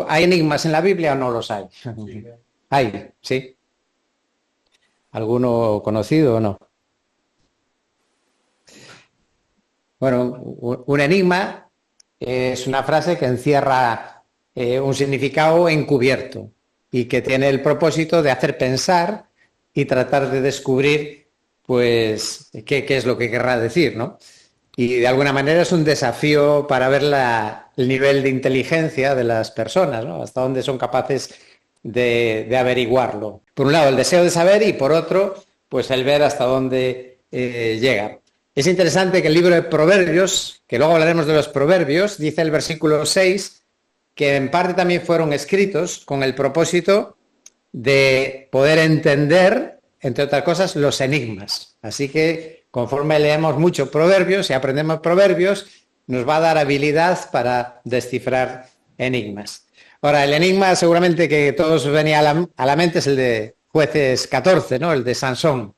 ¿hay enigmas en la Biblia o no los hay? Hay, sí. ¿Alguno conocido o no? Bueno, un enigma es una frase que encierra un significado encubierto y que tiene el propósito de hacer pensar y tratar de descubrir, pues, qué es lo que querrá decir, ¿no? Y de alguna manera es un desafío para ver el nivel de inteligencia de las personas, ¿no? Hasta dónde son capaces de averiguarlo. Por un lado, el deseo de saber y por otro, pues el ver hasta dónde llega. Es interesante que el libro de Proverbios, que luego hablaremos de los Proverbios, dice el versículo 6, que en parte también fueron escritos con el propósito de poder entender, entre otras cosas, los enigmas. Así que conforme leemos mucho Proverbios y aprendemos Proverbios, nos va a dar habilidad para descifrar enigmas. Ahora, el enigma seguramente que todos venía a la mente es el de Jueces 14, ¿no? El de Sansón,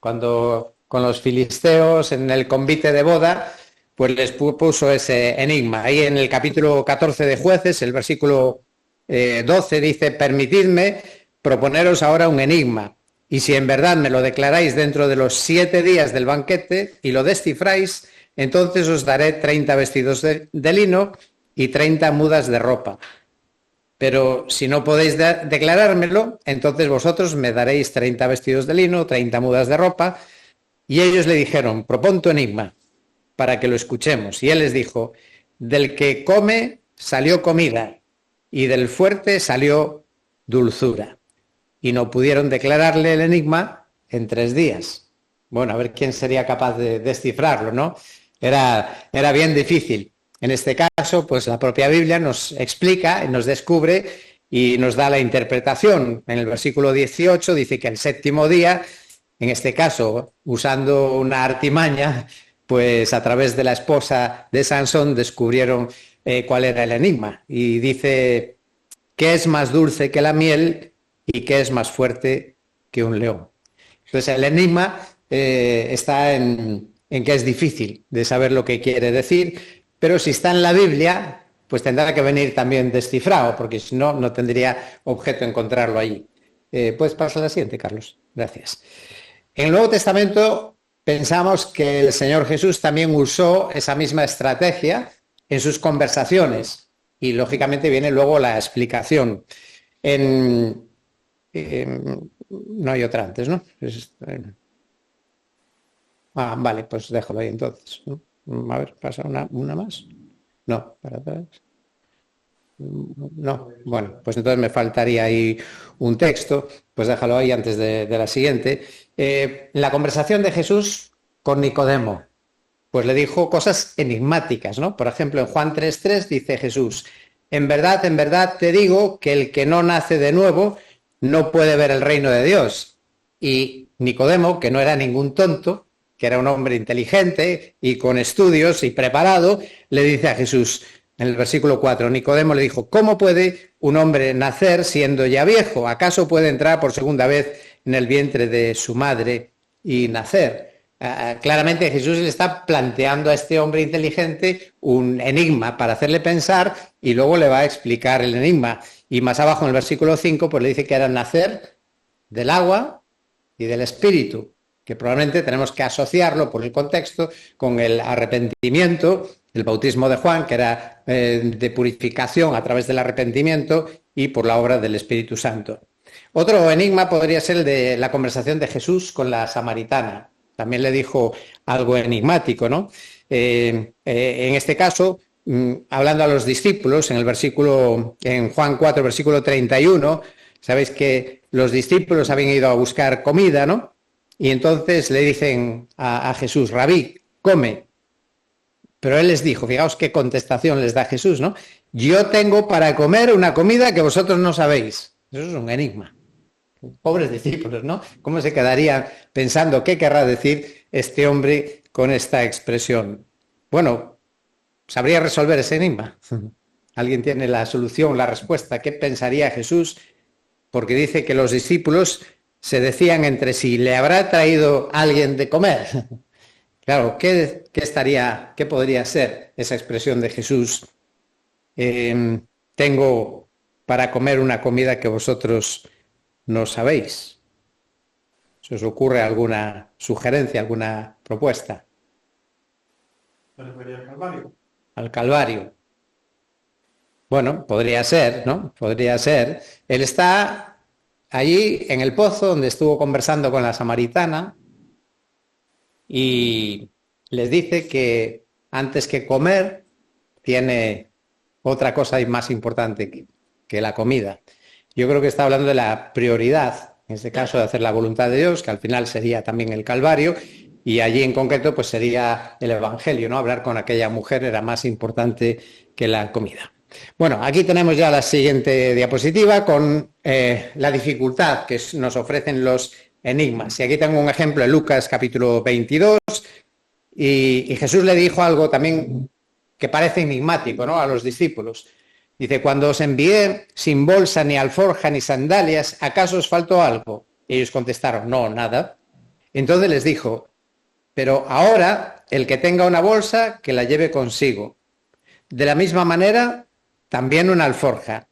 cuando con los filisteos en el convite de boda, pues les puso ese enigma. Ahí en el capítulo 14 de Jueces, el versículo 12 dice: permitidme proponeros ahora un enigma, y si en verdad me lo declaráis dentro de los 7 días del banquete y lo descifráis, entonces os daré 30 vestidos de lino y 30 mudas de ropa. Pero si no podéis declarármelo, entonces vosotros me daréis 30 vestidos de lino, 30 mudas de ropa. Y ellos le dijeron: propón tu enigma para que lo escuchemos. Y él les dijo: del que come salió comida y del fuerte salió dulzura. Y no pudieron declararle el enigma en 3 días. Bueno, a ver quién sería capaz de descifrarlo, ¿no? Era bien difícil. En este caso, pues la propia Biblia nos explica, nos descubre y nos da la interpretación. En el versículo 18 dice que el 7º día, en este caso, usando una artimaña, pues a través de la esposa de Sansón descubrieron cuál era el enigma. Y dice: ¿qué es más dulce que la miel y qué es más fuerte que un león? Entonces el enigma está en que es difícil de saber lo que quiere decir, pero si está en la Biblia, pues tendrá que venir también descifrado, porque si no, no tendría objeto encontrarlo allí. ¿Puedes pasar a la siguiente, Carlos? Gracias. En el Nuevo Testamento pensamos que el Señor Jesús también usó esa misma estrategia en sus conversaciones y lógicamente viene luego la explicación. No hay otra antes, ¿no? Vale, pues déjalo ahí entonces, ¿no? A ver, pasa una más. No, para atrás. No, bueno, pues entonces me faltaría ahí un texto, pues déjalo ahí antes de la siguiente. La conversación de Jesús con Nicodemo, pues le dijo cosas enigmáticas, ¿no? Por ejemplo, en Juan 3:3 dice Jesús: en verdad te digo que el que no nace de nuevo no puede ver el reino de Dios. Y Nicodemo, que no era ningún tonto, que era un hombre inteligente y con estudios y preparado, le dice a Jesús, en el versículo 4, Nicodemo le dijo: ¿cómo puede un hombre nacer siendo ya viejo? ¿Acaso puede entrar por segunda vez en el vientre de su madre y nacer? Claramente Jesús le está planteando a este hombre inteligente un enigma para hacerle pensar y luego le va a explicar el enigma. Y más abajo en el versículo 5 pues le dice que era nacer del agua y del espíritu, que probablemente tenemos que asociarlo por el contexto con el arrepentimiento, el bautismo de Juan, que era de purificación a través del arrepentimiento y por la obra del Espíritu Santo. Otro enigma podría ser el de la conversación de Jesús con la samaritana. También le dijo algo enigmático, ¿no? En este caso, hablando a los discípulos, en Juan 4, versículo 31, sabéis que los discípulos habían ido a buscar comida, ¿no? Y entonces le dicen a Jesús: Rabí, come. Pero él les dijo, fijaos qué contestación les da Jesús, ¿no? Yo tengo para comer una comida que vosotros no sabéis. Eso es un enigma. Pobres discípulos, ¿no? ¿Cómo se quedarían pensando qué querrá decir este hombre con esta expresión? Bueno, ¿sabría resolver ese enigma? ¿Alguien tiene la solución, la respuesta? ¿Qué pensaría Jesús? Porque dice que los discípulos se decían entre sí: ¿le habrá traído alguien de comer? Claro, ¿qué podría ser esa expresión de Jesús? Tengo para comer una comida que vosotros no sabéis? ¿Se os ocurre alguna sugerencia, alguna propuesta? ¿Me refería al Calvario? Al Calvario. Bueno, podría ser, ¿no? Podría ser. Él está allí en el pozo donde estuvo conversando con la samaritana y les dice que antes que comer tiene otra cosa más importante que la comida. Yo creo que está hablando de la prioridad, en este caso de hacer la voluntad de Dios, que al final sería también el Calvario, y allí en concreto pues sería el Evangelio, ¿no? Hablar con aquella mujer era más importante que la comida. Bueno, aquí tenemos ya la siguiente diapositiva con la dificultad que nos ofrecen los enigmas. Y aquí tengo un ejemplo en Lucas capítulo 22, y Jesús le dijo algo también que parece enigmático, ¿no?, a los discípulos. Dice, cuando os envié sin bolsa, ni alforja, ni sandalias, ¿acaso os faltó algo? Y ellos contestaron, no, nada. Entonces les dijo, pero ahora el que tenga una bolsa, que la lleve consigo. De la misma manera, también una alforja.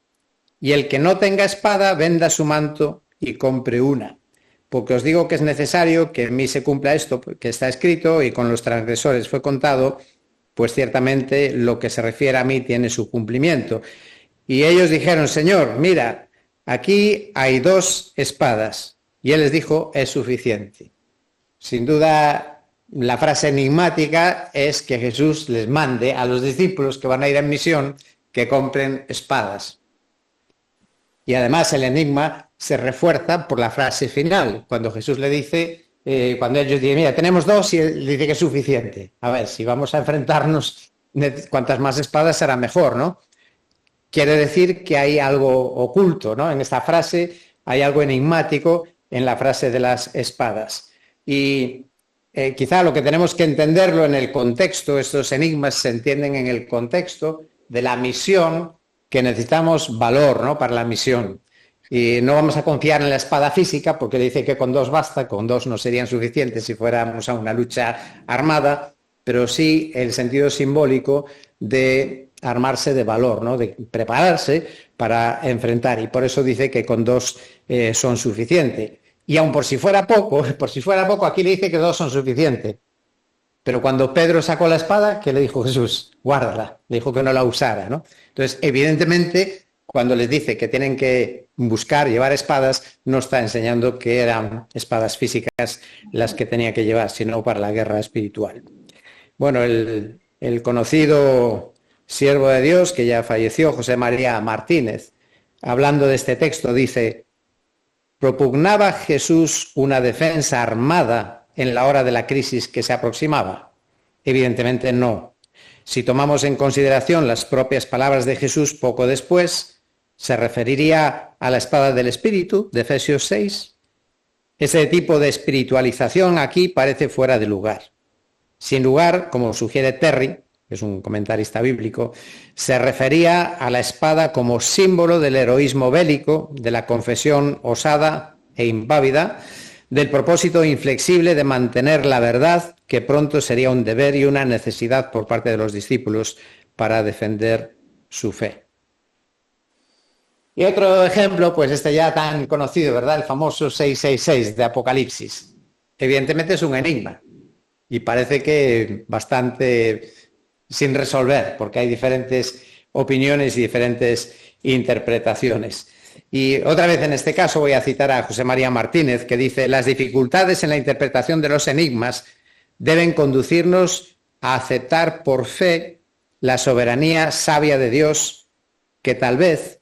Y el que no tenga espada, venda su manto y compre una. Porque os digo que es necesario que en mí se cumpla esto que está escrito y con los transgresores fue contado, pues ciertamente lo que se refiere a mí tiene su cumplimiento. Y ellos dijeron, Señor, mira, aquí hay 2 espadas. Y él les dijo, es suficiente. Sin duda, la frase enigmática es que Jesús les mande a los discípulos que van a ir en misión que compren espadas. Y además el enigma se refuerza por la frase final, cuando Jesús le dice, cuando ellos dicen, mira, tenemos 2 y él dice que es suficiente. A ver, si vamos a enfrentarnos, cuantas más espadas será mejor, ¿no? Quiere decir que hay algo oculto, ¿no? En esta frase hay algo enigmático en la frase de las espadas. Y quizá lo que tenemos que entenderlo en el contexto, estos enigmas se entienden en el contexto de la misión, que necesitamos valor, ¿no?, para la misión. Y no vamos a confiar en la espada física, porque dice que con 2 basta, con 2 no serían suficientes si fuéramos a una lucha armada, pero sí el sentido simbólico de armarse de valor, ¿no?, de prepararse para enfrentar. Y por eso dice que con 2 son suficientes. Y aun por si fuera poco, aquí le dice que 2 son suficientes. Pero cuando Pedro sacó la espada, ¿qué le dijo Jesús? Guárdala. Le dijo que no la usara, ¿no? Entonces, evidentemente, cuando les dice que tienen que buscar, llevar espadas, no está enseñando que eran espadas físicas las que tenía que llevar, sino para la guerra espiritual. Bueno, el conocido siervo de Dios, que ya falleció, José María Martínez, hablando de este texto, dice, ¿propugnaba Jesús una defensa armada en la hora de la crisis que se aproximaba? Evidentemente no. Si tomamos en consideración las propias palabras de Jesús poco después, se referiría a la espada del Espíritu, de Efesios 6. Ese tipo de espiritualización aquí parece fuera de lugar. Sin lugar, como sugiere Terry, que es un comentarista bíblico, se refería a la espada como símbolo del heroísmo bélico, de la confesión osada e impávida, del propósito inflexible de mantener la verdad, que pronto sería un deber y una necesidad por parte de los discípulos para defender su fe. Y otro ejemplo, pues este ya tan conocido, ¿verdad? El famoso 666 de Apocalipsis. Evidentemente es un enigma y parece que bastante sin resolver, porque hay diferentes opiniones y diferentes interpretaciones. Y otra vez en este caso voy a citar a José María Martínez, que dice, las dificultades en la interpretación de los enigmas deben conducirnos a aceptar por fe la soberanía sabia de Dios, que tal vez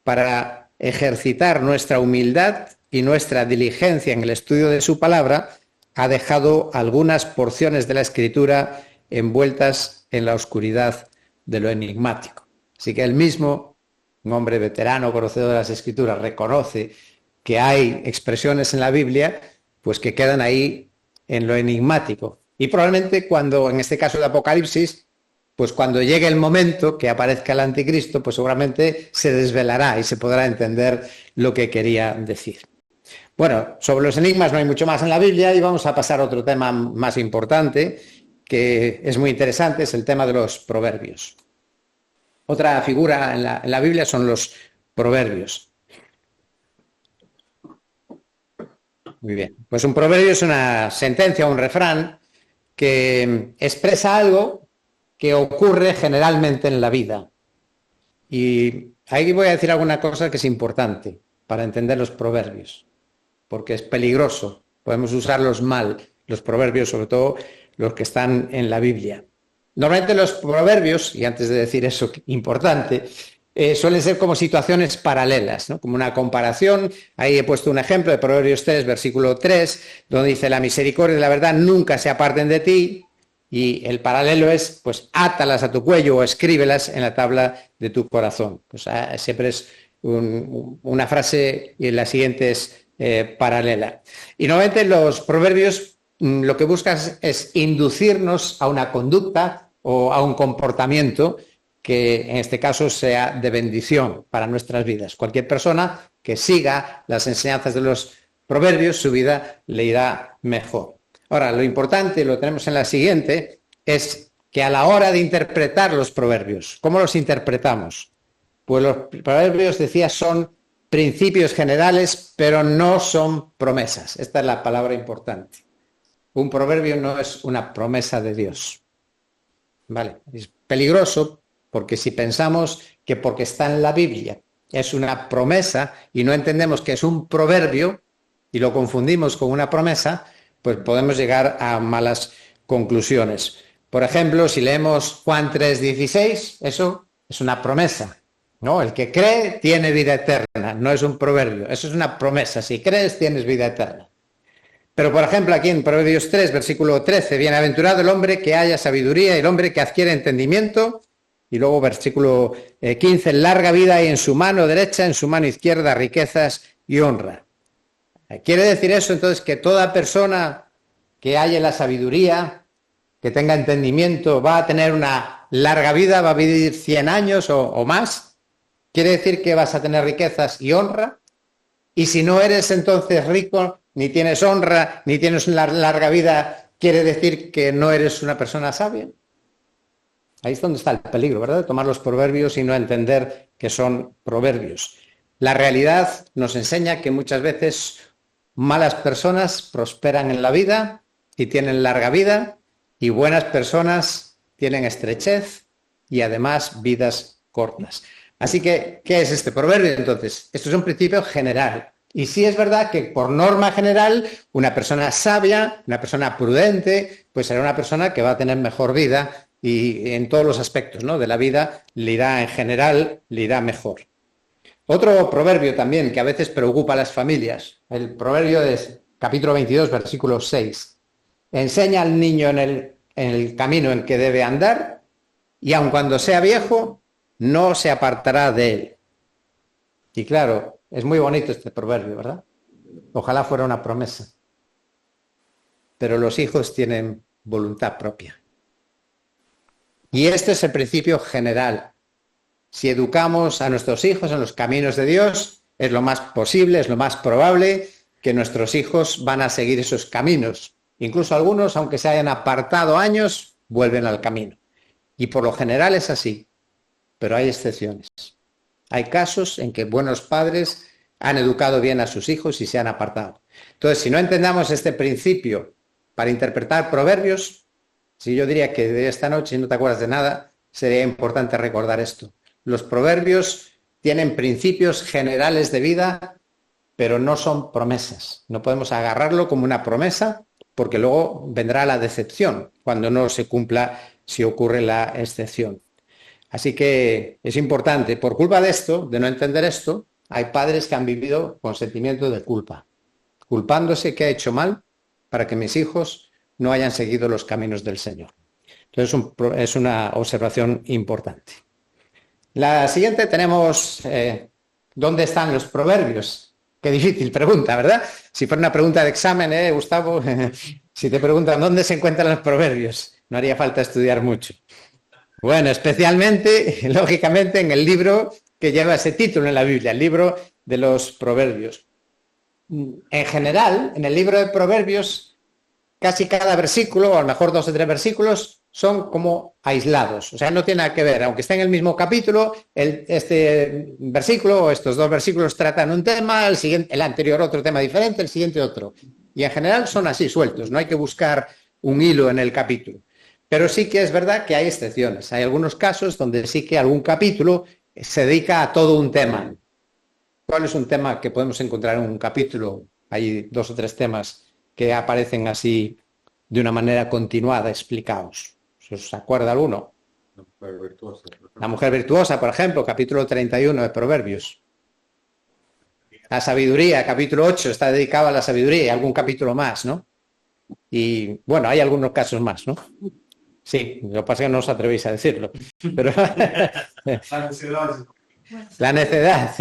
para ejercitar nuestra humildad y nuestra diligencia en el estudio de su palabra, ha dejado algunas porciones de la Escritura envueltas en la oscuridad de lo enigmático. Así que él mismo, un hombre veterano, conocedor de las Escrituras, reconoce que hay expresiones en la Biblia pues que quedan ahí en lo enigmático. Y probablemente cuando, en este caso de Apocalipsis, pues cuando llegue el momento que aparezca el anticristo, pues seguramente se desvelará y se podrá entender lo que quería decir. Bueno, sobre los enigmas no hay mucho más en la Biblia y vamos a pasar a otro tema más importante, que es muy interesante, es el tema de los proverbios. Otra figura en la Biblia son los proverbios. Muy bien. Pues un proverbio es una sentencia, un refrán que expresa algo que ocurre generalmente en la vida. Y ahí voy a decir alguna cosa que es importante para entender los proverbios, porque es peligroso. Podemos usarlos mal, los proverbios, sobre todo los que están en la Biblia. Normalmente los proverbios, y antes de decir eso importante, suelen ser como situaciones paralelas, ¿no? Como una comparación. Ahí he puesto un ejemplo de Proverbios 3, versículo 3, donde dice: la misericordia y la verdad nunca se aparten de ti. Y el paralelo es, pues, átalas a tu cuello o escríbelas en la tabla de tu corazón. Pues siempre es una frase y la siguiente es paralela. Y normalmente los proverbios lo que buscan es inducirnos a una conducta o a un comportamiento que en este caso sea de bendición para nuestras vidas. Cualquier persona que siga las enseñanzas de los proverbios, su vida le irá mejor. Ahora, lo importante, lo tenemos en la siguiente, es que a la hora de interpretar los proverbios, ¿cómo los interpretamos? Pues los proverbios, decía, son principios generales, pero no son promesas. Esta es la palabra importante. Un proverbio no es una promesa de Dios. ¿Vale? Es peligroso porque si pensamos que porque está en la Biblia es una promesa y no entendemos que es un proverbio y lo confundimos con una promesa, pues podemos llegar a malas conclusiones. Por ejemplo, si leemos Juan 3:16, eso es una promesa, ¿no? El que cree tiene vida eterna, no es un proverbio, eso es una promesa. Si crees, tienes vida eterna. Pero, por ejemplo, aquí en Proverbios 3, versículo 13, bienaventurado el hombre que haya sabiduría y el hombre que adquiere entendimiento. Y luego, versículo 15, larga vida hay en su mano derecha, en su mano izquierda, riquezas y honra. ¿Quiere decir eso entonces que toda persona que haya la sabiduría, que tenga entendimiento, va a tener una larga vida, va a vivir 100 años o más? ¿Quiere decir que vas a tener riquezas y honra? Y si no eres entonces rico, ni tienes honra, ni tienes una larga vida, ¿quiere decir que no eres una persona sabia? Ahí es donde está el peligro, ¿verdad? De tomar los proverbios y no entender que son proverbios. La realidad nos enseña que muchas veces malas personas prosperan en la vida y tienen larga vida, y buenas personas tienen estrechez y además vidas cortas. Así que, ¿qué es este proverbio entonces? Esto es un principio general. Y sí es verdad que por norma general, una persona sabia, una persona prudente, pues será una persona que va a tener mejor vida y en todos los aspectos, ¿no?, de la vida le irá en general, le irá mejor. Otro proverbio también que a veces preocupa a las familias, el proverbio es capítulo 22, versículo 6. Enseña al niño en el camino en que debe andar y aun cuando sea viejo, no se apartará de él. Y claro, es muy bonito este proverbio, ¿verdad? Ojalá fuera una promesa. Pero los hijos tienen voluntad propia. Y este es el principio general. Si educamos a nuestros hijos en los caminos de Dios, es lo más posible, es lo más probable que nuestros hijos van a seguir esos caminos. Incluso algunos, aunque se hayan apartado años, vuelven al camino. Y por lo general es así, pero hay excepciones. Hay casos en que buenos padres han educado bien a sus hijos y se han apartado. Entonces, si no entendamos este principio para interpretar proverbios, si yo diría que de esta noche no te acuerdas de nada, sería importante recordar esto. Los proverbios tienen principios generales de vida, pero no son promesas. No podemos agarrarlo como una promesa porque luego vendrá la decepción cuando no se cumpla, si ocurre la excepción. Así que es importante, por culpa de esto, de no entender esto, hay padres que han vivido con sentimiento de culpa, culpándose que ha hecho mal para que mis hijos no hayan seguido los caminos del Señor. Entonces es una observación importante. La siguiente tenemos, ¿dónde están los proverbios? Qué difícil pregunta, ¿verdad? Si fuera una pregunta de examen, Gustavo, si te preguntan dónde se encuentran los proverbios, no haría falta estudiar mucho. Bueno, especialmente, lógicamente, en el libro que lleva ese título en la Biblia, el libro de los proverbios. En general, en el libro de proverbios, casi cada versículo, o a lo mejor 2 o 3 versículos, son como aislados, o sea, no tiene nada que ver, aunque esté en el mismo capítulo, este versículo o estos dos versículos tratan un tema, el anterior otro tema diferente, el siguiente otro. Y en general son así, sueltos, no hay que buscar un hilo en el capítulo. Pero sí que es verdad que hay excepciones. Hay algunos casos donde sí que algún capítulo se dedica a todo un tema. ¿Cuál es un tema que podemos encontrar en un capítulo? Hay 2 o 3 temas que aparecen así de una manera continuada, explicados. ¿Se os acuerda alguno? La mujer virtuosa, por ejemplo, capítulo 31 de Proverbios. La sabiduría, capítulo 8, está dedicado a la sabiduría y algún capítulo más, ¿no? Y bueno, hay algunos casos más, ¿no? Sí, lo que pasa es que no os atrevéis a decirlo. Pero la necedad.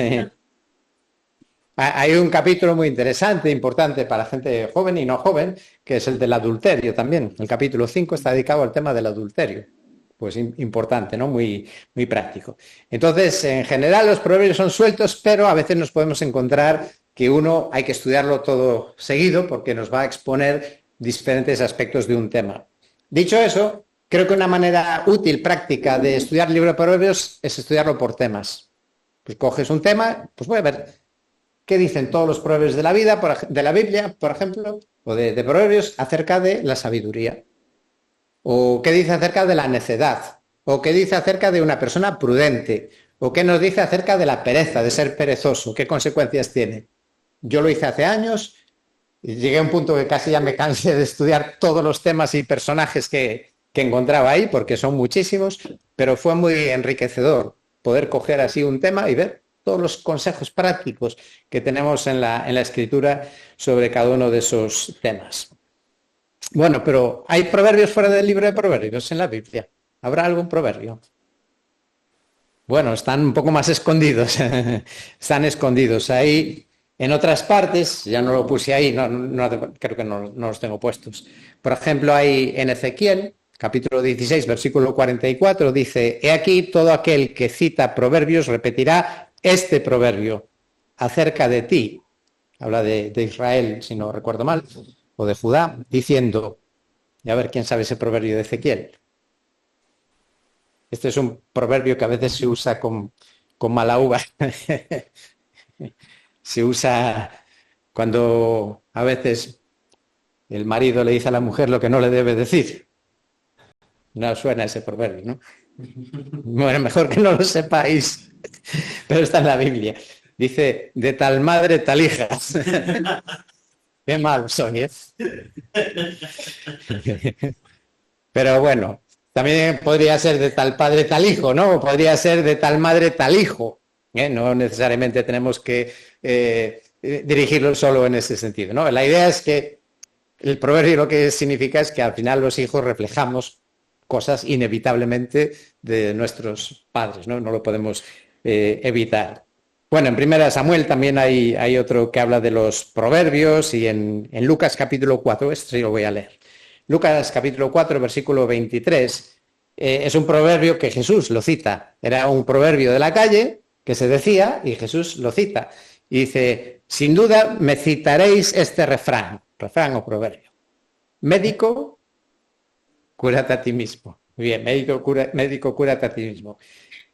Hay un capítulo muy interesante, importante para gente joven y no joven, que es el del adulterio también. El capítulo 5 está dedicado al tema del adulterio. Pues importante, ¿no? Muy, muy práctico. Entonces, en general los proverbios son sueltos, pero a veces nos podemos encontrar que hay que estudiarlo todo seguido porque nos va a exponer diferentes aspectos de un tema. Dicho eso, creo que una manera útil, práctica de estudiar el libro de proverbios es estudiarlo por temas. Pues coges un tema, pues voy a ver qué dicen todos los proverbios de la vida, de la Biblia, por ejemplo, o de proverbios acerca de la sabiduría. O qué dice acerca de la necedad, o qué dice acerca de una persona prudente, o qué nos dice acerca de la pereza, de ser perezoso, qué consecuencias tiene. Yo lo hice hace años y llegué a un punto que casi ya me cansé de estudiar todos los temas y personajes que encontraba ahí, porque son muchísimos, pero fue muy enriquecedor poder coger así un tema y ver todos los consejos prácticos que tenemos en la escritura sobre cada uno de esos temas. Bueno, pero ¿hay proverbios fuera del libro de proverbios en la Biblia? ¿Habrá algún proverbio? Bueno, están un poco más escondidos. Están escondidos. Ahí, en otras partes, ya no lo puse ahí, creo que no los tengo puestos. Por ejemplo, hay en Ezequiel, capítulo 16, versículo 44, dice: He aquí todo aquel que cita proverbios repetirá este proverbio acerca de ti. Habla de Israel, si no recuerdo mal, o de Judá, diciendo, y a ver quién sabe ese proverbio de Ezequiel. Este es un proverbio que a veces se usa con mala uva. Se usa cuando a veces el marido le dice a la mujer lo que no le debe decir. No suena ese proverbio, ¿no? Bueno, mejor que no lo sepáis, pero está en la Biblia. Dice, de tal madre, tal hija. Qué mal soy, ¿eh? Pero bueno, también podría ser de tal padre, tal hijo, ¿no? O podría ser de tal madre, tal hijo. No necesariamente tenemos que dirigirlo solo en ese sentido, ¿no? La idea es que el proverbio lo que significa es que al final los hijos reflejamos cosas inevitablemente de nuestros padres, ¿no? No lo podemos evitar. Bueno, en 1 Samuel también hay otro que habla de los proverbios y en Lucas capítulo 4, esto sí lo voy a leer. Lucas capítulo 4, versículo 23, es un proverbio que Jesús lo cita. Era un proverbio de la calle que se decía y Jesús lo cita. Y dice, sin duda me citaréis este refrán o proverbio. Médico, cúrate a ti mismo. Muy bien, médico, cúrate a ti mismo.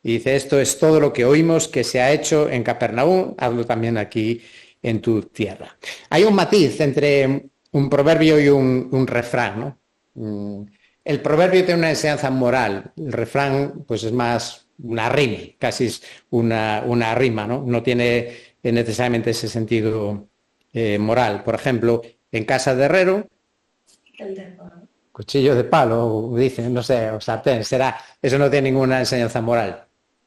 Y dice, esto es todo lo que oímos que se ha hecho en Capernaum, hazlo también aquí en tu tierra. Hay un matiz entre un proverbio y un refrán, ¿no? El proverbio tiene una enseñanza moral, el refrán pues es más una rima, casi es una rima, ¿no? No tiene necesariamente ese sentido moral. Por ejemplo, en casa de herrero, cuchillo de palo, dicen, no sé, o sartén, será, eso no tiene ninguna enseñanza moral.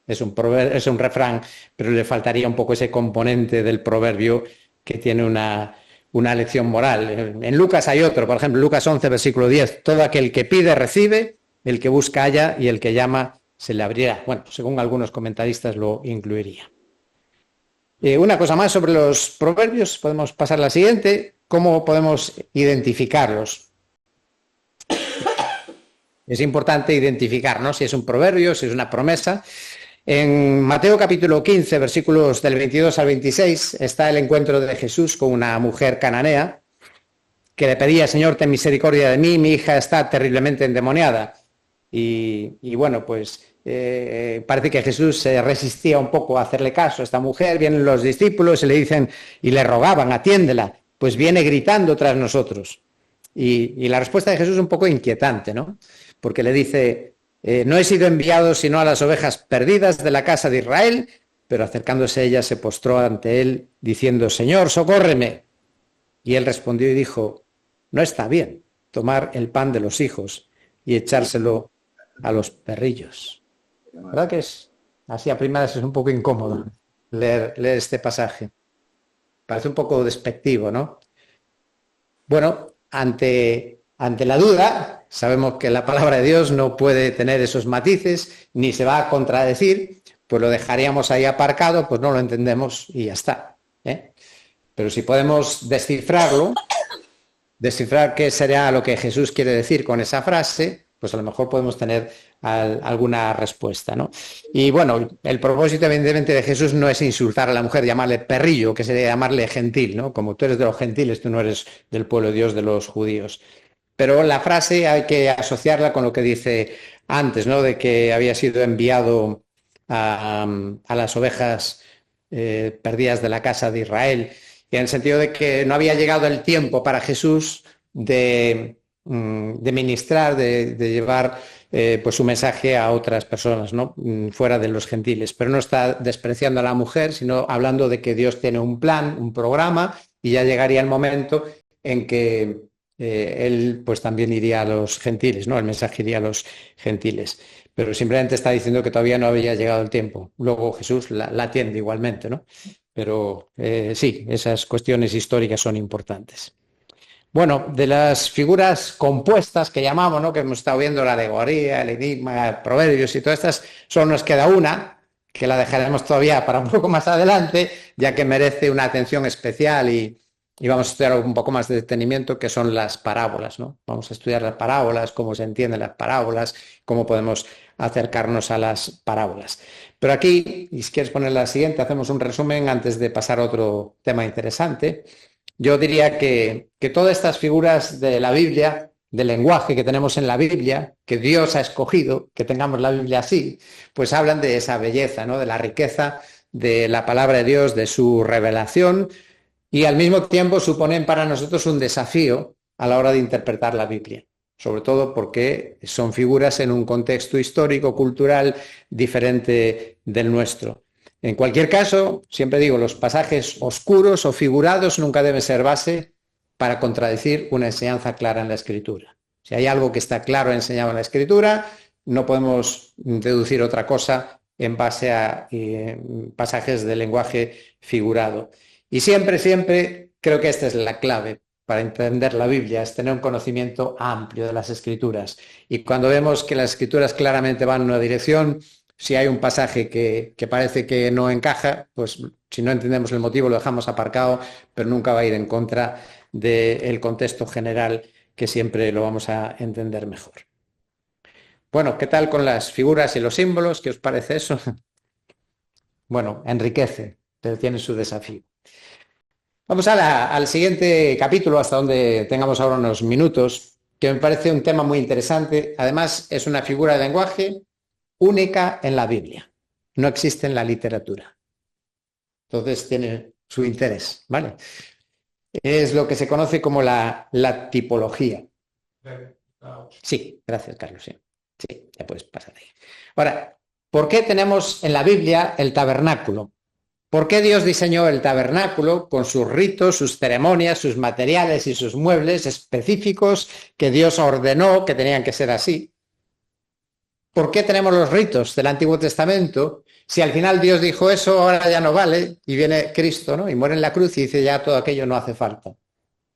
Es un refrán, pero le faltaría un poco ese componente del proverbio que tiene una lección moral. En Lucas hay otro, por ejemplo, Lucas 11, versículo 10, todo aquel que pide recibe, el que busca halla y el que llama se le abrirá. Bueno, según algunos comentaristas lo incluiría. Una cosa más sobre los proverbios, podemos pasar a la siguiente, ¿cómo podemos identificarlos? Es importante identificar, ¿no? Si es un proverbio, si es una promesa. En Mateo capítulo 15, versículos del 22 al 26, está el encuentro de Jesús con una mujer cananea que le pedía, Señor, ten misericordia de mí, mi hija está terriblemente endemoniada. Y bueno, pues parece que Jesús se resistía un poco a hacerle caso a esta mujer. Vienen los discípulos y le dicen y le rogaban, atiéndela, pues viene gritando tras nosotros. Y la respuesta de Jesús es un poco inquietante, ¿no? Porque le dice, no he sido enviado sino a las ovejas perdidas de la casa de Israel, pero acercándose ella se postró ante él diciendo, Señor, socórreme. Y él respondió y dijo, no está bien tomar el pan de los hijos y echárselo a los perrillos. La verdad que es así a primeras es un poco incómodo leer este pasaje. Parece un poco despectivo, ¿no? Bueno, ante la duda, sabemos que la palabra de Dios no puede tener esos matices, ni se va a contradecir, pues lo dejaríamos ahí aparcado, pues no lo entendemos y ya está. Pero si podemos descifrarlo, descifrar qué será lo que Jesús quiere decir con esa frase, pues a lo mejor podemos tener alguna respuesta, ¿no? Y bueno, el propósito evidentemente de Jesús no es insultar a la mujer, llamarle perrillo, que sería llamarle gentil, ¿no? Como tú eres de los gentiles, tú no eres del pueblo de Dios, de los judíos. Pero la frase hay que asociarla con lo que dice antes, ¿no? De que había sido enviado a las ovejas perdidas de la casa de Israel, y en el sentido de que no había llegado el tiempo para Jesús de ministrar, de llevar pues su mensaje a otras personas, ¿no? Fuera de los gentiles. Pero no está despreciando a la mujer, sino hablando de que Dios tiene un plan, un programa, y ya llegaría el momento en que él pues también iría a los gentiles, ¿no? El mensaje iría a los gentiles. Pero simplemente está diciendo que todavía no había llegado el tiempo. Luego Jesús la atiende igualmente, ¿no? Pero sí, esas cuestiones históricas son importantes. Bueno, de las figuras compuestas que llamamos, ¿no? Que hemos estado viendo, la alegoría, el enigma, proverbios y todas estas, solo nos queda una, que la dejaremos todavía para un poco más adelante, ya que merece una atención especial y vamos a estudiar un poco más de detenimiento, que son las parábolas, ¿no? Vamos a estudiar las parábolas, cómo se entienden las parábolas, cómo podemos acercarnos a las parábolas. Pero aquí, y si quieres poner la siguiente, hacemos un resumen antes de pasar a otro tema interesante. Yo diría que todas estas figuras de la Biblia, del lenguaje que tenemos en la Biblia, que Dios ha escogido, que tengamos la Biblia así, pues hablan de esa belleza, ¿no? De la riqueza de la palabra de Dios, de su revelación, y al mismo tiempo suponen para nosotros un desafío a la hora de interpretar la Biblia, sobre todo porque son figuras en un contexto histórico, cultural diferente del nuestro. En cualquier caso, siempre digo, los pasajes oscuros o figurados nunca deben ser base para contradecir una enseñanza clara en la Escritura. Si hay algo que está claro enseñado en la Escritura, no podemos deducir otra cosa en base a pasajes de lenguaje figurado. Y siempre creo que esta es la clave para entender la Biblia, es tener un conocimiento amplio de las Escrituras. Y cuando vemos que las Escrituras claramente van en una dirección, si hay un pasaje que parece que no encaja, pues si no entendemos el motivo lo dejamos aparcado, pero nunca va a ir en contra del contexto general, que siempre lo vamos a entender mejor. Bueno, ¿qué tal con las figuras y los símbolos? ¿Qué os parece eso? Bueno, enriquece, pero tiene su desafío. Vamos al siguiente capítulo, hasta donde tengamos ahora unos minutos, que me parece un tema muy interesante. Además, es una figura de lenguaje única en la Biblia. No existe en la literatura. Entonces tiene su interés, ¿vale? Es lo que se conoce como la tipología. Sí, gracias, Carlos. Sí, ya puedes pasar ahí. Ahora, ¿por qué tenemos en la Biblia el tabernáculo? ¿Por qué Dios diseñó el tabernáculo con sus ritos, sus ceremonias, sus materiales y sus muebles específicos que Dios ordenó que tenían que ser así? ¿Por qué tenemos los ritos del Antiguo Testamento? Si al final Dios dijo eso, ahora ya no vale, y viene Cristo, ¿no? Y muere en la cruz y dice ya todo aquello no hace falta.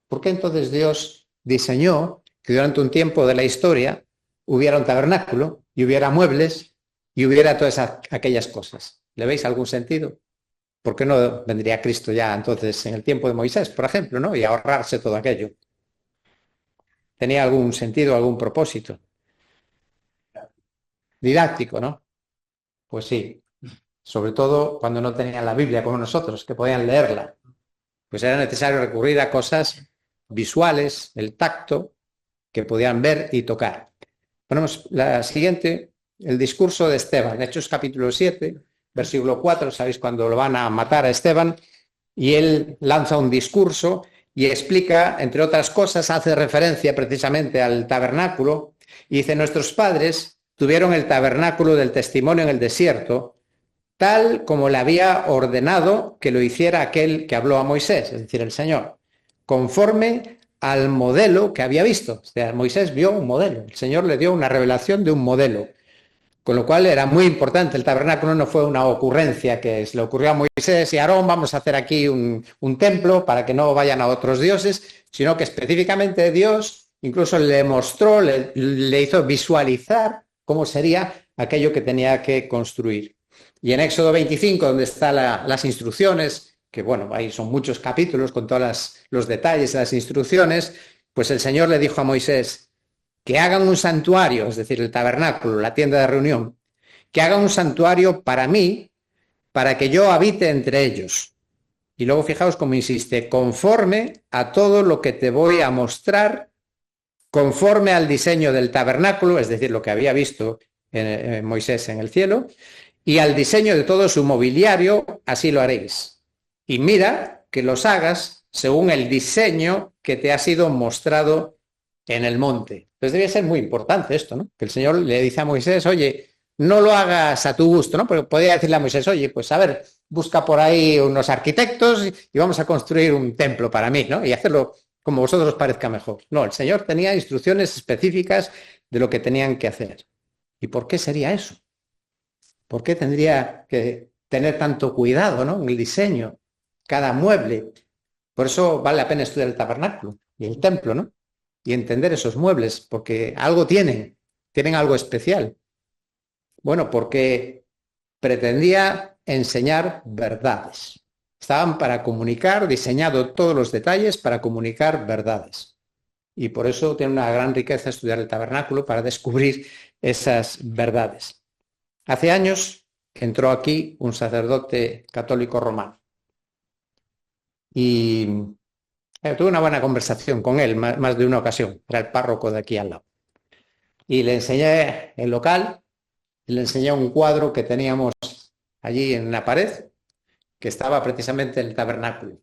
¿Por qué entonces Dios diseñó que durante un tiempo de la historia hubiera un tabernáculo y hubiera muebles y hubiera todas aquellas cosas? ¿Le veis algún sentido? ¿Por qué no vendría Cristo ya entonces en el tiempo de Moisés, por ejemplo, ¿no? Y ahorrarse todo aquello? ¿Tenía algún sentido, algún propósito? Didáctico, ¿no? Pues sí, sobre todo cuando no tenían la Biblia como nosotros, que podían leerla. Pues era necesario recurrir a cosas visuales, el tacto, que podían ver y tocar. Ponemos la siguiente, el discurso de Esteban, Hechos capítulo 7, versículo 4, sabéis cuando lo van a matar a Esteban, y él lanza un discurso y explica, entre otras cosas, hace referencia precisamente al tabernáculo, y dice, nuestros padres tuvieron el tabernáculo del testimonio en el desierto, tal como le había ordenado que lo hiciera aquel que habló a Moisés, es decir, el Señor, conforme al modelo que había visto. O sea, Moisés vio un modelo, el Señor le dio una revelación de un modelo, con lo cual era muy importante. El tabernáculo no fue una ocurrencia que se le ocurrió a Moisés y a Aarón, vamos a hacer aquí un templo para que no vayan a otros dioses, sino que específicamente Dios incluso le mostró, le hizo visualizar cómo sería aquello que tenía que construir. Y en Éxodo 25, donde están las instrucciones, que bueno, ahí son muchos capítulos con todos los detalles de las instrucciones, pues el Señor le dijo a Moisés que hagan un santuario, es decir, el tabernáculo, la tienda de reunión, que hagan un santuario para mí, para que yo habite entre ellos. Y luego fijaos cómo insiste, conforme a todo lo que te voy a mostrar, conforme al diseño del tabernáculo, es decir, lo que había visto en Moisés en el cielo, y al diseño de todo su mobiliario, así lo haréis. Y mira que los hagas según el diseño que te ha sido mostrado en el monte. Entonces debía ser muy importante esto, ¿no? Que el Señor le dice a Moisés, oye, no lo hagas a tu gusto, ¿no? Porque podría decirle a Moisés, oye, pues a ver, busca por ahí unos arquitectos y vamos a construir un templo para mí, ¿no? Y hacerlo como a vosotros os parezca mejor. No, el Señor tenía instrucciones específicas de lo que tenían que hacer. ¿Y por qué sería eso? ¿Por qué tendría que tener tanto cuidado, ¿no? En el diseño, cada mueble? Por eso vale la pena estudiar el tabernáculo y el templo, ¿no? Y entender esos muebles, porque algo tienen algo especial. Bueno, porque pretendía enseñar verdades. Estaban para comunicar, diseñado todos los detalles para comunicar verdades. Y por eso tiene una gran riqueza estudiar el tabernáculo para descubrir esas verdades. Hace años entró aquí un sacerdote católico romano y tuve una buena conversación con él, más de una ocasión, era el párroco de aquí al lado. Y le enseñé el local, y le enseñé un cuadro que teníamos allí en la pared, que estaba precisamente en el tabernáculo.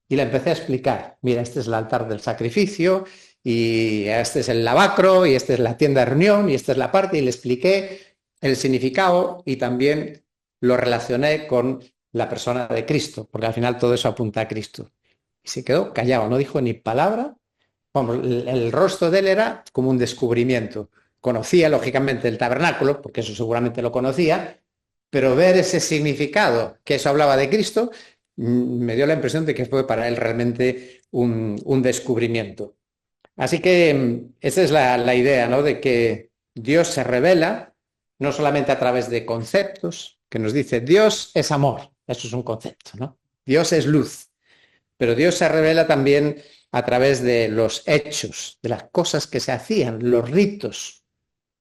Y le empecé a explicar, mira, este es el altar del sacrificio, y este es el lavacro, y esta es la tienda de reunión, y esta es la parte, y le expliqué el significado y también lo relacioné con la persona de Cristo, porque al final todo eso apunta a Cristo. Y se quedó callado, no dijo ni palabra. Vamos, el rostro de él era como un descubrimiento. Conocía, lógicamente, el tabernáculo, porque eso seguramente lo conocía, pero ver ese significado, que eso hablaba de Cristo, me dio la impresión de que fue para él realmente un descubrimiento. Así que esa es la idea, ¿no? De que Dios se revela no solamente a través de conceptos, que nos dice Dios es amor, eso es un concepto, ¿no? Dios es luz, pero Dios se revela también a través de los hechos, de las cosas que se hacían, los ritos,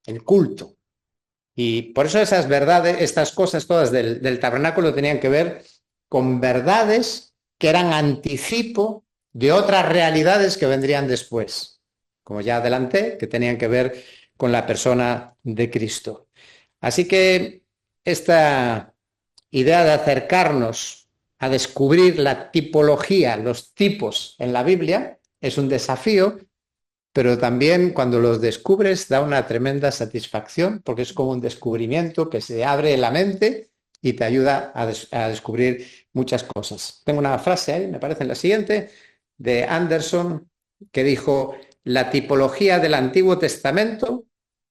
el culto. Y por eso esas verdades, estas cosas todas del tabernáculo tenían que ver con verdades que eran anticipo de otras realidades que vendrían después, como ya adelanté, que tenían que ver con la persona de Cristo. Así que esta idea de acercarnos a descubrir la tipología, los tipos en la Biblia, es un desafío, pero también cuando los descubres da una tremenda satisfacción, porque es como un descubrimiento que se abre la mente y te ayuda a descubrir muchas cosas. Tengo una frase ahí, me parece la siguiente, de Anderson, que dijo, la tipología del Antiguo Testamento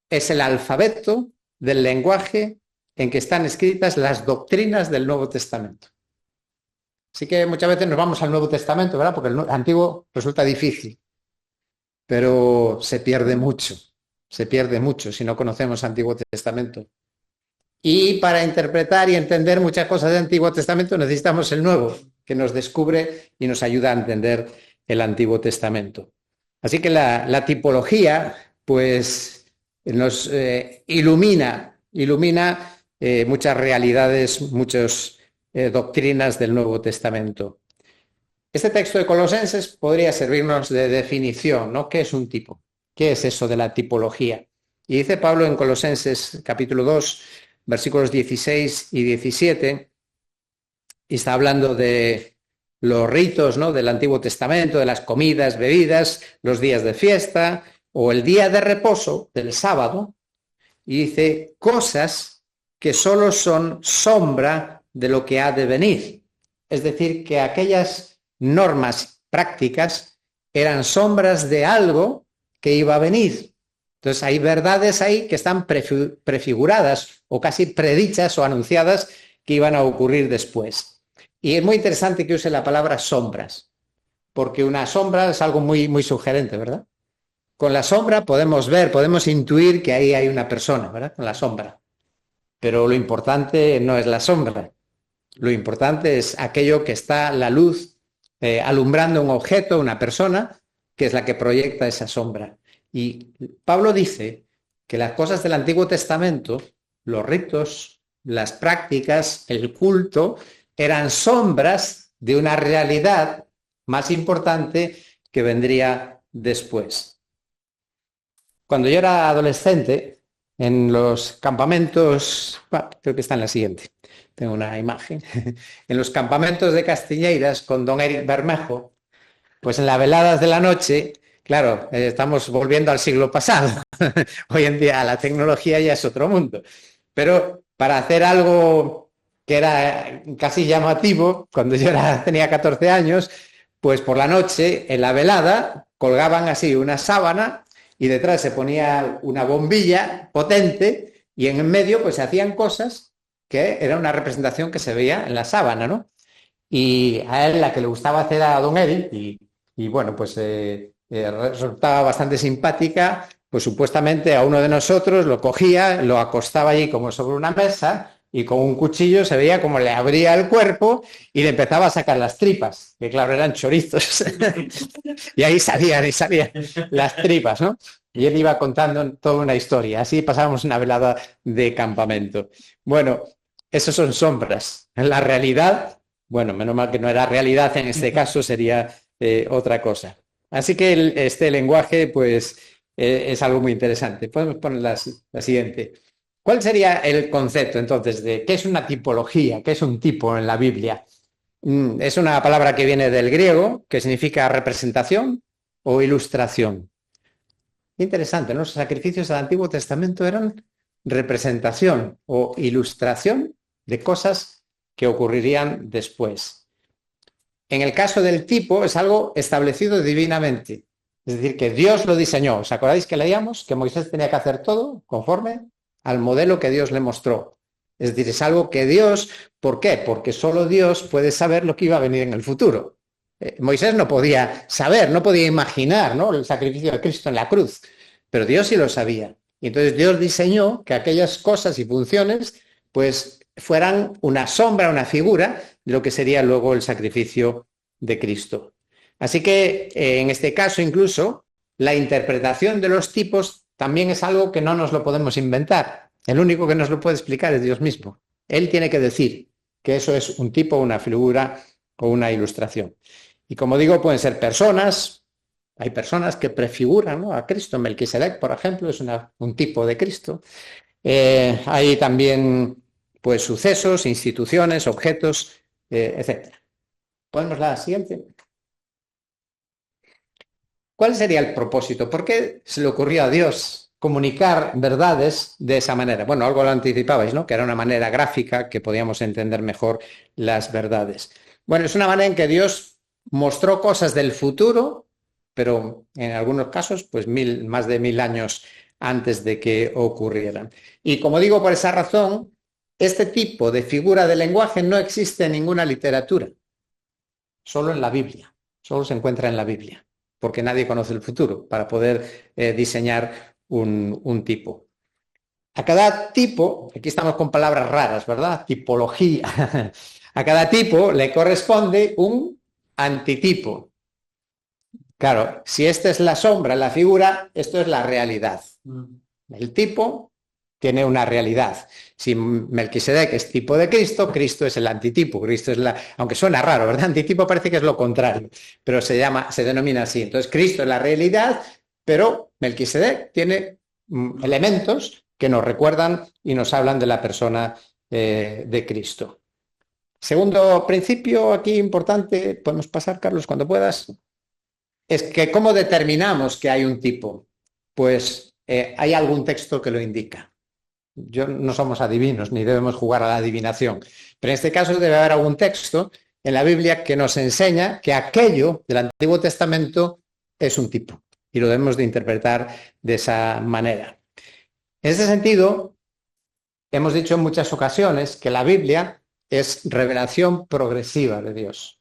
es el alfabeto del lenguaje en que están escritas las doctrinas del Nuevo Testamento. Así que muchas veces nos vamos al Nuevo Testamento, ¿verdad? Porque el Antiguo resulta difícil, pero se pierde mucho si no conocemos el Antiguo Testamento. Y para interpretar y entender muchas cosas del Antiguo Testamento necesitamos el Nuevo, que nos descubre y nos ayuda a entender el Antiguo Testamento. Así que la tipología, pues, nos ilumina muchas realidades, muchas doctrinas del Nuevo Testamento. Este texto de Colosenses podría servirnos de definición, ¿no? ¿Qué es un tipo? ¿Qué es eso de la tipología? Y dice Pablo en Colosenses capítulo 2, versículos 16 y 17, y está hablando de los ritos, ¿no?, del Antiguo Testamento, de las comidas, bebidas, los días de fiesta o el día de reposo del sábado, y dice cosas que solo son sombra de lo que ha de venir. Es decir, que aquellas normas prácticas eran sombras de algo que iba a venir. Entonces hay verdades ahí que están prefiguradas o casi predichas o anunciadas que iban a ocurrir después. Y es muy interesante que use la palabra sombras, porque una sombra es algo muy, muy sugerente, ¿verdad? Con la sombra podemos ver, podemos intuir que ahí hay una persona, ¿verdad? Con la sombra. Pero lo importante no es la sombra. Lo importante es aquello que está la luz alumbrando un objeto, una persona, que es la que proyecta esa sombra. Y Pablo dice que las cosas del Antiguo Testamento, los ritos, las prácticas, el culto, eran sombras de una realidad más importante que vendría después. Cuando yo era adolescente, en los campamentos, creo que está en la siguiente, tengo una imagen, en los campamentos de Castiñeiras con don Eric Bermejo, pues en las veladas de la noche, claro, estamos volviendo al siglo pasado, hoy en día la tecnología ya es otro mundo, pero para hacer algo que era casi llamativo, cuando yo tenía 14 años, pues por la noche en la velada colgaban así una sábana y detrás se ponía una bombilla potente y en medio pues se hacían cosas que era una representación que se veía en la sábana, ¿no? Y a él la que le gustaba hacer a don Eric, y bueno, pues resultaba bastante simpática, pues supuestamente a uno de nosotros lo cogía, lo acostaba allí como sobre una mesa y con un cuchillo se veía como le abría el cuerpo y le empezaba a sacar las tripas, que claro, eran chorizos. Y ahí salían las tripas, ¿no? Y él iba contando toda una historia. Así pasábamos una velada de campamento. Bueno, esos son sombras. En la realidad, bueno, menos mal que no era realidad en este caso, sería otra cosa. Así que este lenguaje, pues, es algo muy interesante. Podemos poner la siguiente. ¿Cuál sería el concepto, entonces, de qué es una tipología, qué es un tipo en la Biblia? Es una palabra que viene del griego, que significa representación o ilustración. Interesante, ¿no? Los sacrificios del Antiguo Testamento eran representación o ilustración de cosas que ocurrirían después. En el caso del tipo es algo establecido divinamente, es decir, que Dios lo diseñó. ¿Os acordáis que leíamos que Moisés tenía que hacer todo conforme al modelo que Dios le mostró? Es decir, es algo que Dios, ¿por qué? Porque solo Dios puede saber lo que iba a venir en el futuro. Moisés no podía saber, no podía imaginar, ¿no?, el sacrificio de Cristo en la cruz, pero Dios sí lo sabía. Y entonces Dios diseñó que aquellas cosas y funciones pues fueran una sombra, una figura de lo que sería luego el sacrificio de Cristo. Así que en este caso incluso la interpretación de los tipos también es algo que no nos lo podemos inventar. El único que nos lo puede explicar es Dios mismo. Él tiene que decir que eso es un tipo, una figura o una ilustración. Y como digo, pueden ser personas. Hay personas que prefiguran, ¿no?, a Cristo. Melquisedec, por ejemplo, es un tipo de Cristo. Hay también pues sucesos, instituciones, objetos, etc. ¿Podemos la siguiente? ¿Cuál sería el propósito? ¿Por qué se le ocurrió a Dios comunicar verdades de esa manera? Bueno, algo lo anticipabais, ¿no?, que era una manera gráfica que podíamos entender mejor las verdades. Bueno, es una manera en que Dios mostró cosas del futuro, pero en algunos casos, pues más de 1000 años antes de que ocurrieran. Y como digo, por esa razón, este tipo de figura de lenguaje no existe en ninguna literatura, solo en la Biblia, solo se encuentra en la Biblia, porque nadie conoce el futuro para poder diseñar un tipo. A cada tipo, aquí estamos con palabras raras, ¿verdad? Tipología. A cada tipo le corresponde un antitipo. Claro, si esta es la sombra, la figura, esto es la realidad. El tipo tiene una realidad. Si Melquisedec es tipo de Cristo, Cristo es el antitipo. Cristo es aunque suena raro, ¿verdad? Antitipo parece que es lo contrario, pero se denomina así. Entonces, Cristo es la realidad, pero Melquisedec tiene elementos que nos recuerdan y nos hablan de la persona de Cristo. Segundo principio aquí importante, podemos pasar, Carlos, cuando puedas, es que ¿cómo determinamos que hay un tipo? Pues hay algún texto que lo indica. No somos adivinos ni debemos jugar a la adivinación, pero en este caso debe haber algún texto en la Biblia que nos enseña que aquello del Antiguo Testamento es un tipo y lo debemos de interpretar de esa manera. En ese sentido, hemos dicho en muchas ocasiones que la Biblia es revelación progresiva de Dios.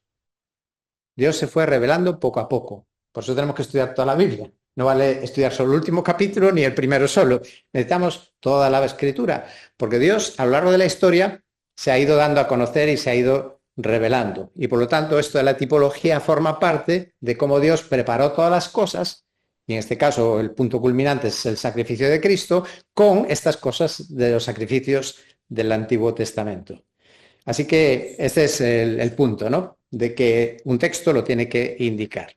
Dios se fue revelando poco a poco. Por eso tenemos que estudiar toda la Biblia. No vale estudiar solo el último capítulo ni el primero solo. Necesitamos toda la Escritura, porque Dios a lo largo de la historia se ha ido dando a conocer y se ha ido revelando. Y por lo tanto, esto de la tipología forma parte de cómo Dios preparó todas las cosas, y en este caso el punto culminante es el sacrificio de Cristo, con estas cosas de los sacrificios del Antiguo Testamento. Así que este es el punto, ¿no? De que un texto lo tiene que indicar.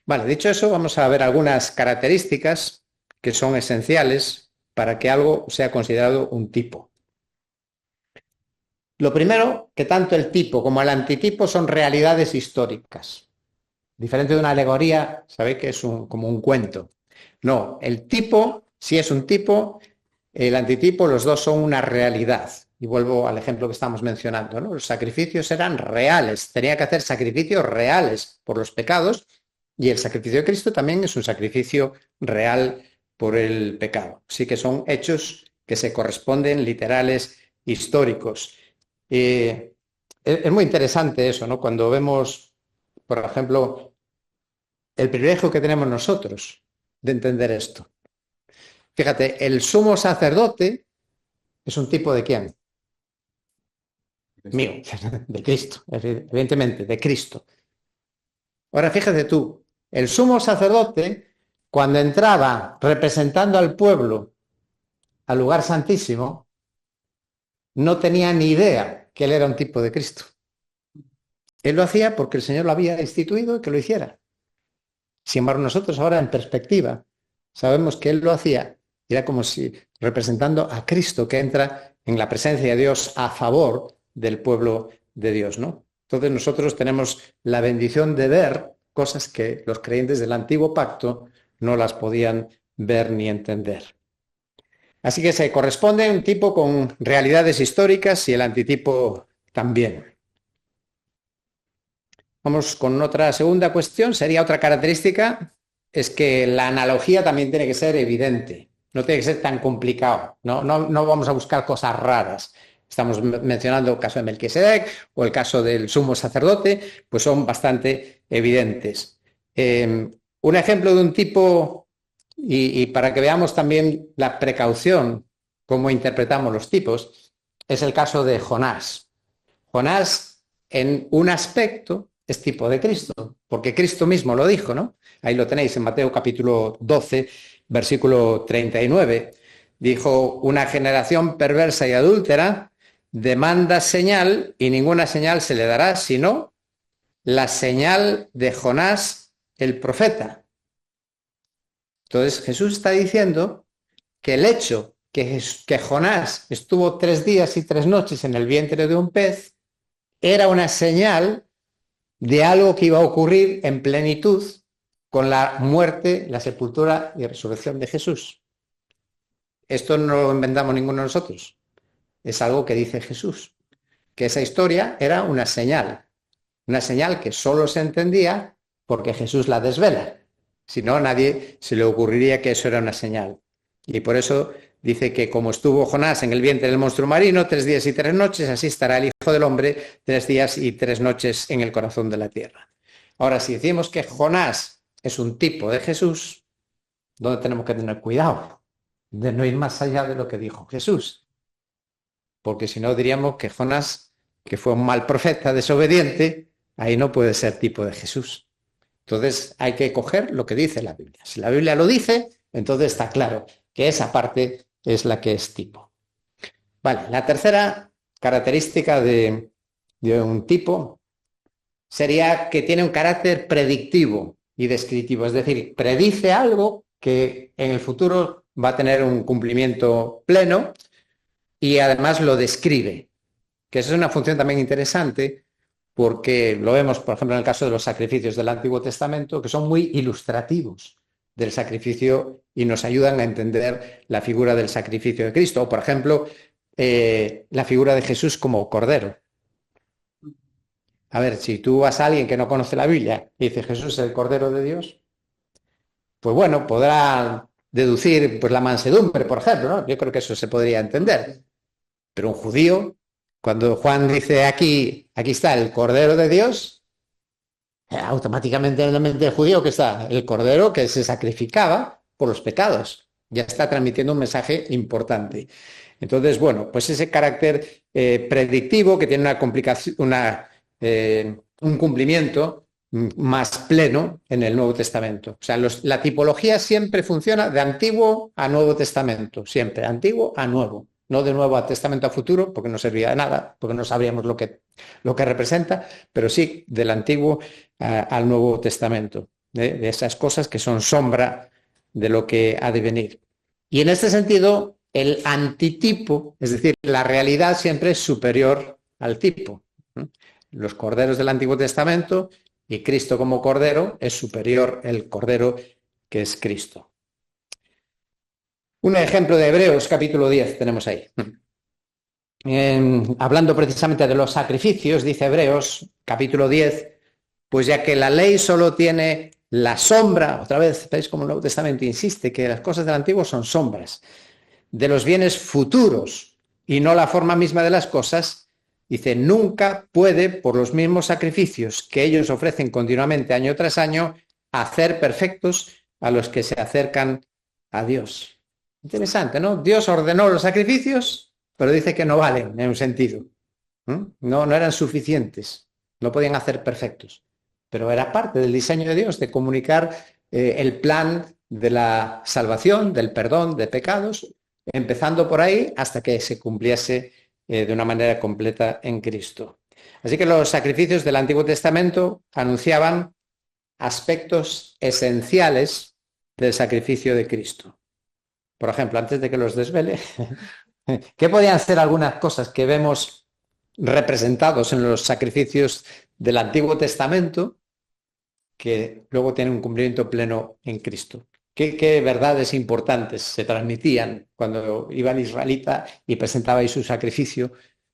Vale, dicho eso, vamos a ver algunas características que son esenciales para que algo sea considerado un tipo. Lo primero, que tanto el tipo como el antitipo son realidades históricas. Diferente de una alegoría, sabéis que es como un cuento. No, el tipo, si es un tipo, el antitipo, los dos son una realidad. Y vuelvo al ejemplo que estamos mencionando, ¿no? Los sacrificios eran reales, tenía que hacer sacrificios reales por los pecados, y el sacrificio de Cristo también es un sacrificio real por el pecado. Sí que son hechos que se corresponden, literales, históricos. Es muy interesante eso, ¿no? Cuando vemos, por ejemplo, el privilegio que tenemos nosotros de entender esto. Fíjate, el sumo sacerdote es un tipo de ¿quién? Mío, de Cristo, evidentemente, de Cristo. Ahora fíjate tú, el sumo sacerdote, cuando entraba representando al pueblo al lugar santísimo, no tenía ni idea que él era un tipo de Cristo. Él lo hacía porque el Señor lo había instituido y que lo hiciera. Sin embargo, nosotros ahora en perspectiva sabemos que él lo hacía, era como si representando a Cristo que entra en la presencia de Dios a favor del pueblo de Dios, ¿no? Entonces nosotros tenemos la bendición de ver cosas que los creyentes del antiguo pacto no las podían ver ni entender. Así que se corresponde un tipo con realidades históricas y el antitipo también. Vamos con otra segunda cuestión, sería otra característica, es que la analogía también tiene que ser evidente, no tiene que ser tan complicado, no vamos a buscar cosas raras. Estamos mencionando el caso de Melquisedec o el caso del sumo sacerdote, pues son bastante evidentes. Un ejemplo de un tipo, y para que veamos también la precaución, cómo interpretamos los tipos, es el caso de Jonás. Jonás, en un aspecto, es tipo de Cristo, porque Cristo mismo lo dijo, ¿no? Ahí lo tenéis en Mateo capítulo 12, versículo 39. Dijo, una generación perversa y adúltera demanda señal y ninguna señal se le dará, sino la señal de Jonás, el profeta. Entonces Jesús está diciendo que el hecho que Jonás estuvo 3 días y 3 noches en el vientre de un pez era una señal de algo que iba a ocurrir en plenitud con la muerte, la sepultura y resurrección de Jesús. Esto no lo inventamos ninguno de nosotros. Es algo que dice Jesús, que esa historia era una señal que solo se entendía porque Jesús la desvela. Si no, a nadie se le ocurriría que eso era una señal. Y por eso dice que como estuvo Jonás en el vientre del monstruo marino 3 días y 3 noches, así estará el Hijo del Hombre 3 días y 3 noches en el corazón de la tierra. Ahora, si decimos que Jonás es un tipo de Jesús, ¿dónde tenemos que tener cuidado? De no ir más allá de lo que dijo Jesús. Porque si no, diríamos que Jonás, que fue un mal profeta desobediente, ahí no puede ser tipo de Jesús. Entonces hay que coger lo que dice la Biblia. Si la Biblia lo dice, entonces está claro que esa parte es la que es tipo. Vale, la tercera característica de un tipo sería que tiene un carácter predictivo y descriptivo, es decir, predice algo que en el futuro va a tener un cumplimiento pleno y además lo describe, que esa es una función también interesante porque lo vemos, por ejemplo, en el caso de los sacrificios del Antiguo Testamento, que son muy ilustrativos del sacrificio y nos ayudan a entender la figura del sacrificio de Cristo. O, por ejemplo, la figura de Jesús como Cordero. A ver, si tú vas a alguien que no conoce la Biblia y dice Jesús es el Cordero de Dios, pues bueno, podrá deducir pues, la mansedumbre, por ejemplo, ¿no? Yo creo que eso se podría entender. Pero un judío, cuando Juan dice aquí está el Cordero de Dios, automáticamente en la mente del judío que está el Cordero que se sacrificaba por los pecados. Ya está transmitiendo un mensaje importante. Entonces, bueno, pues ese carácter predictivo que tiene una complicación, un cumplimiento más pleno en el Nuevo Testamento. O sea, la tipología siempre funciona de Antiguo a Nuevo Testamento, siempre, Antiguo a Nuevo. No de Nuevo Testamento a futuro, porque no servía de nada, porque no sabríamos lo que representa, pero sí del Antiguo al Nuevo Testamento, de esas cosas que son sombra de lo que ha de venir. Y en este sentido, el antitipo, es decir, la realidad siempre es superior al tipo. Los corderos del Antiguo Testamento y Cristo como cordero es superior el cordero que es Cristo. Un ejemplo de Hebreos capítulo 10 tenemos ahí. Hablando precisamente de los sacrificios, dice Hebreos capítulo 10, pues ya que la ley solo tiene la sombra, otra vez, veis como el Nuevo Testamento insiste que las cosas del Antiguo son sombras, de los bienes futuros y no la forma misma de las cosas, dice, nunca puede, por los mismos sacrificios que ellos ofrecen continuamente año tras año, hacer perfectos a los que se acercan a Dios. Interesante, ¿no? Dios ordenó los sacrificios, pero dice que no valen en un sentido. No eran suficientes, no podían hacer perfectos. Pero era parte del diseño de Dios, de comunicar el plan de la salvación, del perdón de pecados, empezando por ahí hasta que se cumpliese de una manera completa en Cristo. Así que los sacrificios del Antiguo Testamento anunciaban aspectos esenciales del sacrificio de Cristo. Por ejemplo, antes de que los desvele, ¿qué podían ser algunas cosas que vemos representados en los sacrificios del Antiguo Testamento que luego tienen un cumplimiento pleno en Cristo? ¿Qué verdades importantes se transmitían cuando iba el israelita y presentaba ahí su sacrificio?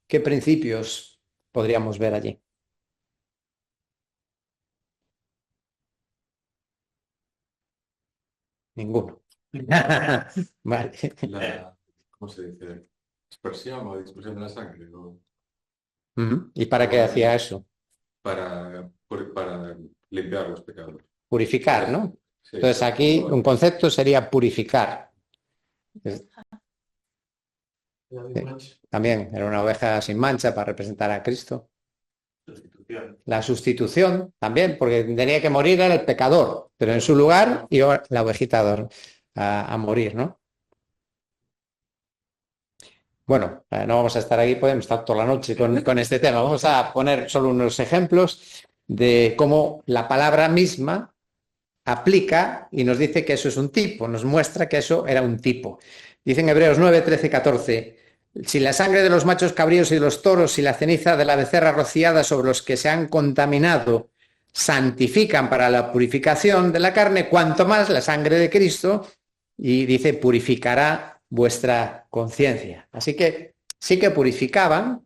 ¿Qué principios podríamos ver allí? Ninguno. Vale. ¿Cómo se dice? Expresión o dispersión de la sangre. ¿Y para qué hacía eso? Para limpiar los pecados. Purificar, ¿no? Sí. Entonces aquí un concepto sería purificar. También era una oveja sin mancha para representar a Cristo. La sustitución también, porque tenía que morir era el pecador, pero en su lugar iba la ovejita a morir, ¿no? Bueno, no vamos a estar aquí, podemos estar toda la noche con este tema. Vamos a poner solo unos ejemplos de cómo la palabra misma aplica y nos dice que eso es un tipo, nos muestra que eso era un tipo. Dice en Hebreos 9, 13, 14, si la sangre de los machos cabríos y de los toros y la ceniza de la becerra rociada sobre los que se han contaminado santifican para la purificación de la carne, cuanto más la sangre de Cristo, y dice, purificará vuestra conciencia. Así que sí que purificaban,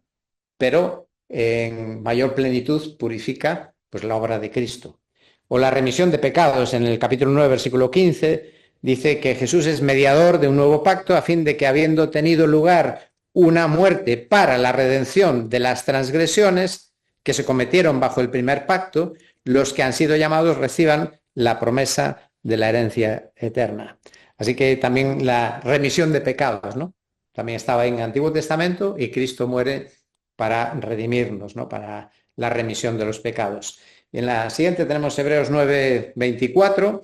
pero en mayor plenitud purifica pues la obra de Cristo. O la remisión de pecados en el capítulo 9, versículo 15, dice que Jesús es mediador de un nuevo pacto a fin de que habiendo tenido lugar una muerte para la redención de las transgresiones que se cometieron bajo el primer pacto, los que han sido llamados reciban la promesa de la herencia eterna. Así que también la remisión de pecados, ¿no? También estaba en el Antiguo Testamento y Cristo muere para redimirnos, ¿no? Para la remisión de los pecados. Y en la siguiente tenemos Hebreos 9, 24,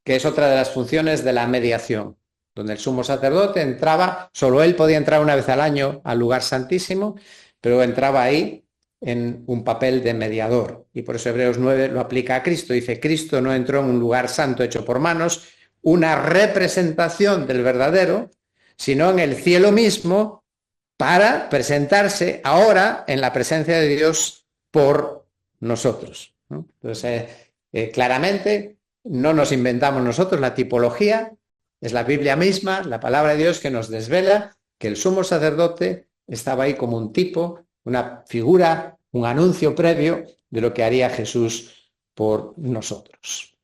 que es otra de las funciones de la mediación, donde el sumo sacerdote entraba, solo él podía entrar una vez al año al lugar santísimo, pero entraba ahí en un papel de mediador. Y por eso Hebreos 9 lo aplica a Cristo. Dice, Cristo no entró en un lugar santo hecho por manos, una representación del verdadero, sino en el cielo mismo para presentarse ahora en la presencia de Dios por nosotros, ¿no? Entonces, claramente no nos inventamos nosotros la tipología, es la Biblia misma, la palabra de Dios que nos desvela que el sumo sacerdote estaba ahí como un tipo, una figura, un anuncio previo de lo que haría Jesús por nosotros.